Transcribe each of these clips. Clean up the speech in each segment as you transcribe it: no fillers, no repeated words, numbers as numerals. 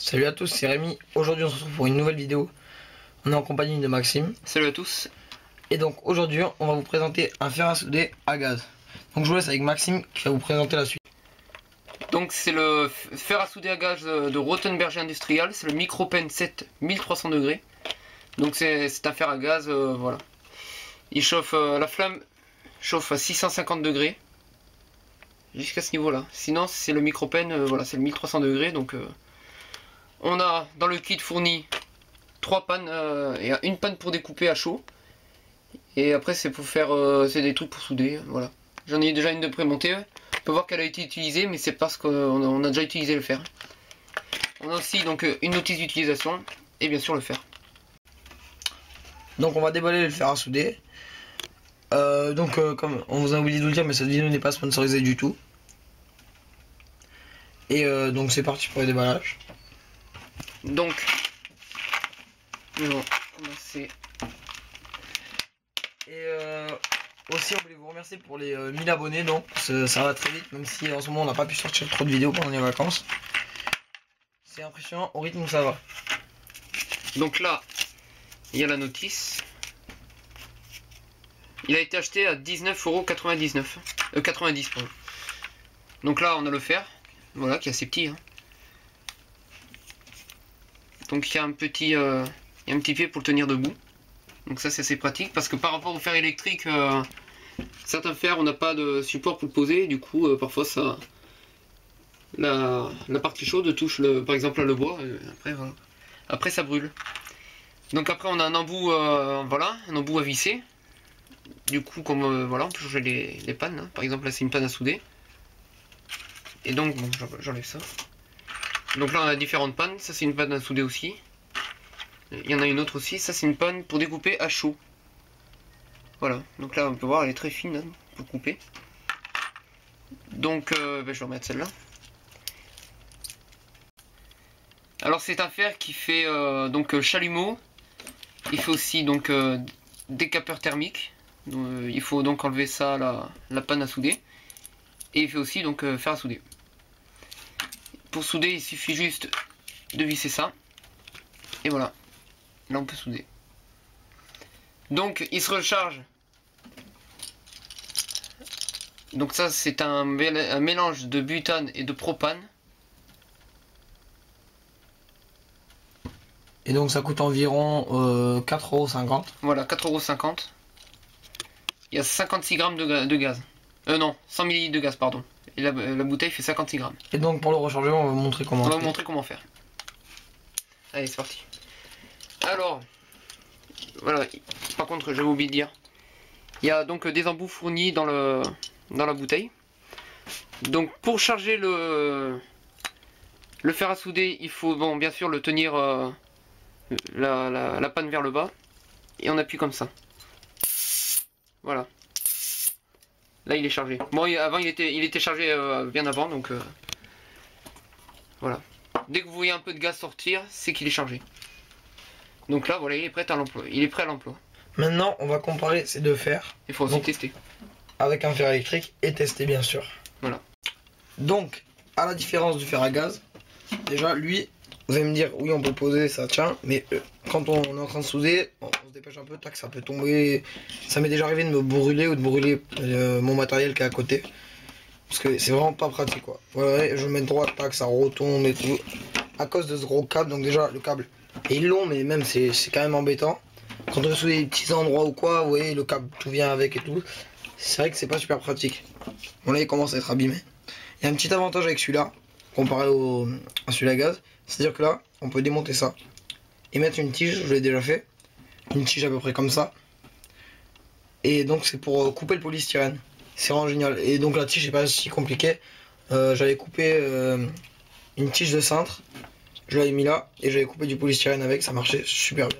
Salut à tous, c'est Rémi. Aujourd'hui on se retrouve pour une nouvelle vidéo. On est en compagnie de Maxime. Salut à tous. Et donc aujourd'hui on va vous présenter un fer à souder à gaz. Donc je vous laisse avec Maxime qui va vous présenter la suite. Donc c'est le fer à souder à gaz de Rothenberger Industrial. C'est le Micropen 7 1300 degrés. Donc c'est un fer à gaz, voilà. Il chauffe, la flamme chauffe à 650 degrés. Jusqu'à ce niveau là. Sinon c'est le Micropen, voilà, c'est le 1300 degrés. Donc on a dans le kit fourni 3 pannes et une panne pour découper à chaud. Et après c'est pour faire, c'est des trucs pour souder, voilà. J'en ai déjà une de prémontée. On peut voir qu'elle a été utilisée, mais c'est parce qu'on a déjà utilisé le fer. On a aussi donc une notice d'utilisation et bien sûr le fer. Donc on va déballer le fer à souder. Comme on vous a oublié de vous le dire, mais cette vidéo n'est pas sponsorisée du tout. Et donc c'est parti pour le déballage. Donc, on va commencer. Et aussi on voulait vous remercier pour les 1000 abonnés, donc ça va très vite, même si en ce moment on n'a pas pu sortir trop de vidéos pendant les vacances. C'est impressionnant au rythme où ça va. Donc là, il y a la notice. Il a été acheté à 19,99 €. 90 pardon. Donc là on a le fer, voilà, qui est assez petit. Hein. Donc il y a un petit pied pour le tenir debout. Donc ça c'est assez pratique parce que par rapport au fer électrique, certains fers on n'a pas de support pour le poser. Du coup parfois ça, la partie chaude touche par exemple là, le bois. Après voilà. Après ça brûle. Donc après on a un embout, voilà, un embout à visser. Du coup comme voilà, on peut changer les pannes. Hein. Par exemple là c'est une panne à souder. Et donc bon, j'enlève ça. Donc là on a différentes pannes. Ça c'est une panne à souder aussi. Il y en a une autre aussi. Ça c'est une panne pour découper à chaud. Voilà. Donc là on peut voir elle est très fine hein, pour couper. Donc je vais remettre celle-là. Alors c'est un fer qui fait donc chalumeau. Il fait aussi donc décapeur thermique. Donc, il faut donc enlever ça la panne à souder. Et il fait aussi donc fer à souder. Pour souder il suffit juste de visser ça. Et voilà. Là on peut souder. Donc il se recharge. Donc ça c'est un mélange de butane et de propane. Et donc ça coûte environ 4,50 €. Voilà, 4,50 €. Il y a 56 grammes de gaz. Non, 100 ml de gaz, pardon. Et la bouteille fait 56 grammes. Et donc pour le rechargement, on va vous montrer comment. On va vous montrer comment faire. Allez, c'est parti. Alors, voilà. Par contre, j'avais oublié de dire. Il y a donc des embouts fournis dans la bouteille. Donc pour charger le fer à souder, il faut bon bien sûr le tenir la panne vers le bas. Et on appuie comme ça. Voilà. Là il est chargé. Bon avant il était chargé bien avant donc voilà. Dès que vous voyez un peu de gaz sortir, c'est qu'il est chargé. Donc là voilà il est prêt à l'emploi. Il est prêt à l'emploi. Maintenant on va comparer ces deux fers. Il faut aussi tester. Avec un fer électrique et tester bien sûr. Voilà. Donc à la différence du fer à gaz, déjà lui, vous allez me dire oui on peut le poser, ça tient, mais quand on est en train de souder, on se dépêche un peu, tac ça peut tomber. Ça m'est déjà arrivé de me brûler ou de brûler mon matériel qui est à côté. Parce que c'est vraiment pas pratique quoi. Voilà, je mets droit, tac ça retombe et tout. À cause de ce gros câble, donc déjà le câble est long mais même c'est quand même embêtant. Quand on veut souder des petits endroits ou quoi, vous voyez le câble tout vient avec et tout. C'est vrai que c'est pas super pratique. Bon là il commence à être abîmé. Il y a un petit avantage avec celui-là, comparé à celui-là à gaz. C'est-à-dire que là, on peut démonter ça. Et mettre une tige, je l'ai déjà fait. Une tige à peu près comme ça. Et donc c'est pour couper le polystyrène. C'est vraiment génial. Et donc la tige n'est pas si compliquée. J'avais coupé une tige de cintre. Je l'avais mis là. Et j'avais coupé du polystyrène avec. Ça marchait super bien.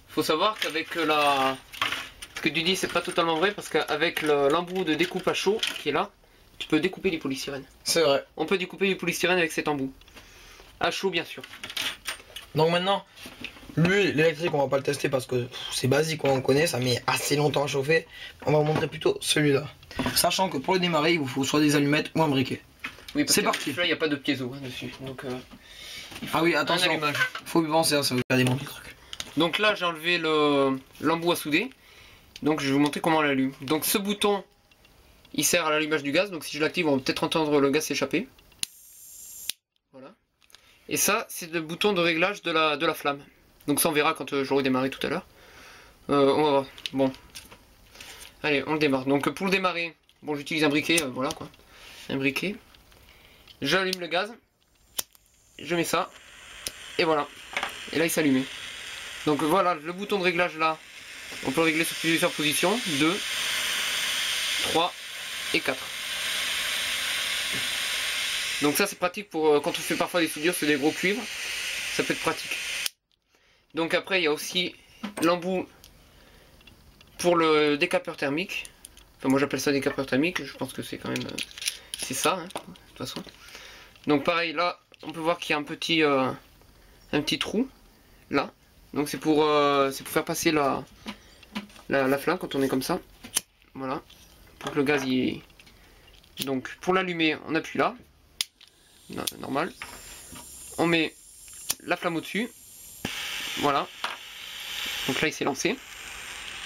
Faut savoir qu'avec ce que tu dis c'est pas totalement vrai parce qu'avec l'embout de découpe à chaud qui est là, tu peux découper du polystyrène. C'est vrai. On peut découper du polystyrène avec cet embout. À chaud bien sûr. Donc maintenant, lui, l'électrique on va pas le tester parce que c'est basique, on connaît, ça met assez longtemps à chauffer. On va vous montrer plutôt celui-là. Sachant que pour le démarrer, il vous faut soit des allumettes ou un briquet. Oui, parce C'est que parti. Là, il n'y a pas de piezo dessus. Donc, Ah oui, un attention. allumage. Faut y penser, ça va faire des bons trucs. Donc là, j'ai enlevé l'embout à souder. Donc, je vais vous montrer comment on l'allume. Donc, ce bouton, il sert à l'allumage du gaz. Donc, si je l'active, on va peut-être entendre le gaz s'échapper. Voilà. Et ça, c'est le bouton de réglage de la flamme. Donc, ça, on verra quand j'aurai démarré tout à l'heure. On va voir. Bon. Allez, on le démarre. Donc, pour le démarrer, bon, j'utilise un briquet. Voilà quoi. Un briquet. J'allume le gaz. Je mets ça. Et voilà. Et là, il s'allume. Donc, voilà, le bouton de réglage là. On peut le régler sur plusieurs positions. 2, 3 et 4. Donc ça c'est pratique pour quand on fait parfois des soudures sur des gros cuivres. Ça peut être pratique. Donc après il y a aussi l'embout pour le décapeur thermique. Enfin moi j'appelle ça décapeur thermique. Je pense que c'est quand même... c'est ça hein, de toute façon. Donc pareil là on peut voir qu'il y a un petit trou là. Donc c'est pour faire passer la flamme quand on est comme ça. Voilà. Pour que le gaz y... Donc pour l'allumer on appuie là. Non, normal. On met la flamme au-dessus. Voilà. Donc là il s'est lancé.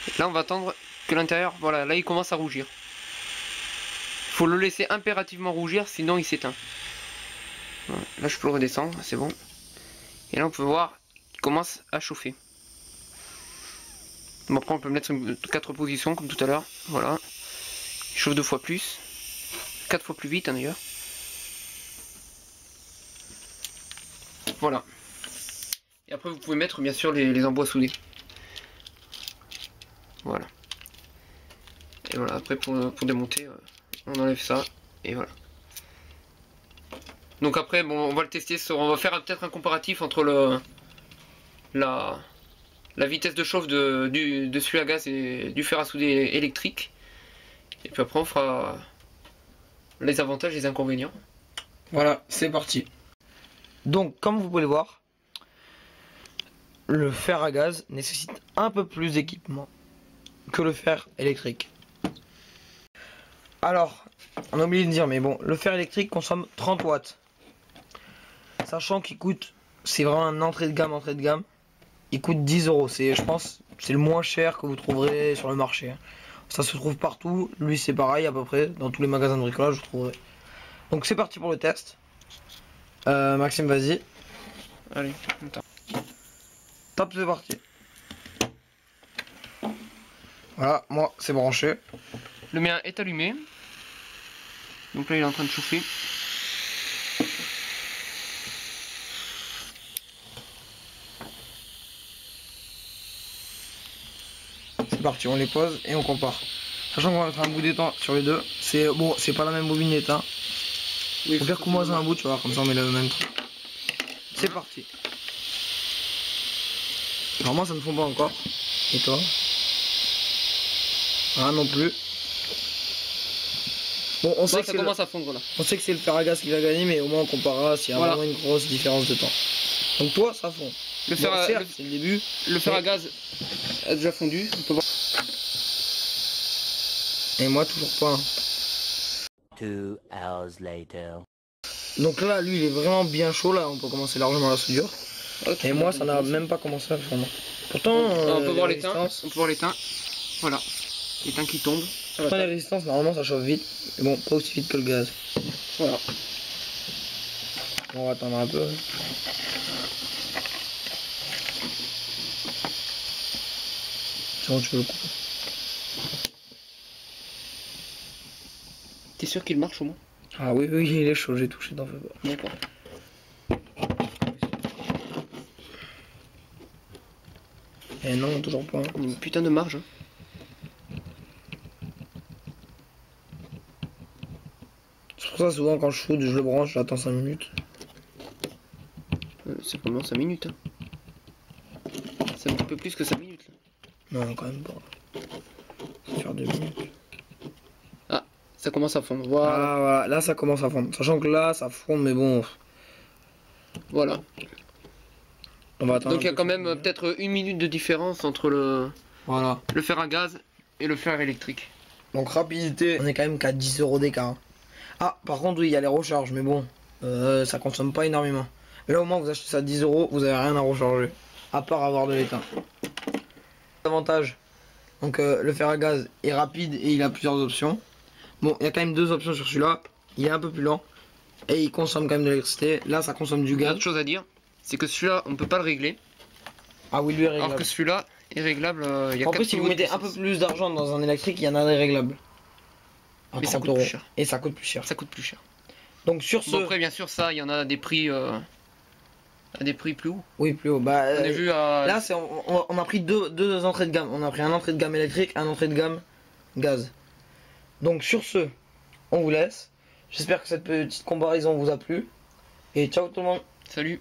Et là on va attendre que l'intérieur... Voilà, là il commence à rougir. Il faut le laisser impérativement rougir sinon il s'éteint. Voilà. Là je peux le redescendre, c'est bon. Et là on peut voir qu'il commence à chauffer. Bon, après on peut le mettre sur 4 positions comme tout à l'heure. Voilà. Il chauffe 2 fois plus. 4 fois plus vite hein, d'ailleurs. Voilà. Et après vous pouvez mettre bien sûr les embouts à souder. Voilà. Et voilà, après pour démonter, on enlève ça. Et voilà. Donc après, bon, on va le tester. On va faire peut-être un comparatif entre la vitesse de chauffe de celui à gaz et du fer à souder électrique. Et puis après on fera les avantages et les inconvénients. Voilà, c'est parti. Donc, comme vous pouvez le voir, le fer à gaz nécessite un peu plus d'équipement que le fer électrique. Alors, on a oublié de dire, mais bon, le fer électrique consomme 30 watts. Sachant qu'il coûte, c'est vraiment un entrée de gamme. Il coûte 10 euros. C'est, je pense, c'est le moins cher que vous trouverez sur le marché. Ça se trouve partout. Lui, c'est pareil à peu près. Dans tous les magasins de bricolage, vous trouverez. Donc, c'est parti pour le test. Maxime, vas-y. Allez, attends. Top, c'est parti. Voilà, moi, c'est branché. Le mien est allumé. Donc là, il est en train de chauffer. C'est parti, on les pose et on compare. Sachant qu'on va mettre un bout d'étain sur les deux. C'est bon, c'est pas la même bobine d'étain. Oui, Faut faire qu'on moise un bout, tu vois, comme ça on met le même truc. C'est parti. Normalement ça ne fond pas encore. Et toi? Ah non plus. Bon, on sait que ça commence à fondre là. on sait que c'est le fer à gaz qui va gagner, mais au moins on comparera s'il y a vraiment une grosse différence de temps. Donc toi, ça fond. Le fer à, c'est le début. Le fer à gaz a déjà fondu. On peut voir. Et moi toujours pas. Hein. 2 hours later. Donc là, lui, il est vraiment bien chaud. Là, on peut commencer largement la soudure. Okay. Et moi, ça n'a même pas commencé vraiment. Pourtant, on peut voir l'étain. On peut voir l'étain. Voilà. L'étain qui tombe. Pourtant, les résistances, normalement, ça chauffe vite. Mais bon, pas aussi vite que le gaz. Voilà. On va attendre un peu. C'est bon, tu peux le couper. T'es sûr qu'il marche au moins? Ah oui, oui, il est chaud, j'ai touché, t'en fais pas. D'accord. Eh non, toujours pas. Une putain de marge. Hein. C'est pour ça, souvent, quand je soude, je le branche, j'attends 5 minutes. C'est vraiment 5 minutes. Hein. C'est un petit peu plus que 5 minutes. Là. Non, quand même pas. Ça va faire 2 minutes. Ah, ça commence à fondre. Voilà. Ah, voilà, là, ça commence à fondre. Sachant que là, ça fond, mais bon. Voilà. On va attendre. Donc il y a quand même peut-être 1 minute de différence entre le fer à gaz et le fer électrique. Donc rapidité, on est quand même qu'à 10 euros d'écart. Hein. Ah, par contre, oui, il y a les recharges, mais bon, ça consomme pas énormément. Mais là, au moins, vous achetez ça à 10 euros, vous avez rien à recharger, à part avoir de l'étain. Avantage, donc le fer à gaz est rapide et il a plusieurs options. Bon, il y a quand même deux options sur celui-là. Il est un peu plus lent et il consomme quand même de l'électricité. Là, ça consomme du Il y a gaz. autre chose à dire, c'est que celui-là, on ne peut pas le régler. Ah oui, lui est Alors réglable. que celui-là est réglable. Il y a En plus, 4 si vous niveaux de mettez un peu puissance. plus d'argent dans un électrique, il y en a des réglables. À Mais ça 30 coûte plus euros. cher. Et ça coûte plus cher. Ça coûte plus cher. Donc sur ce... Bon, après, bien sûr, ça, il y en a des prix. À des prix plus hauts. Oui, plus haut. Bah, On a vu à. là, on a pris deux entrées de gamme. On a pris un entrée de gamme électrique, un entrée de gamme gaz. Donc sur ce, on vous laisse. J'espère que cette petite comparaison vous a plu. Et ciao tout le monde. Salut.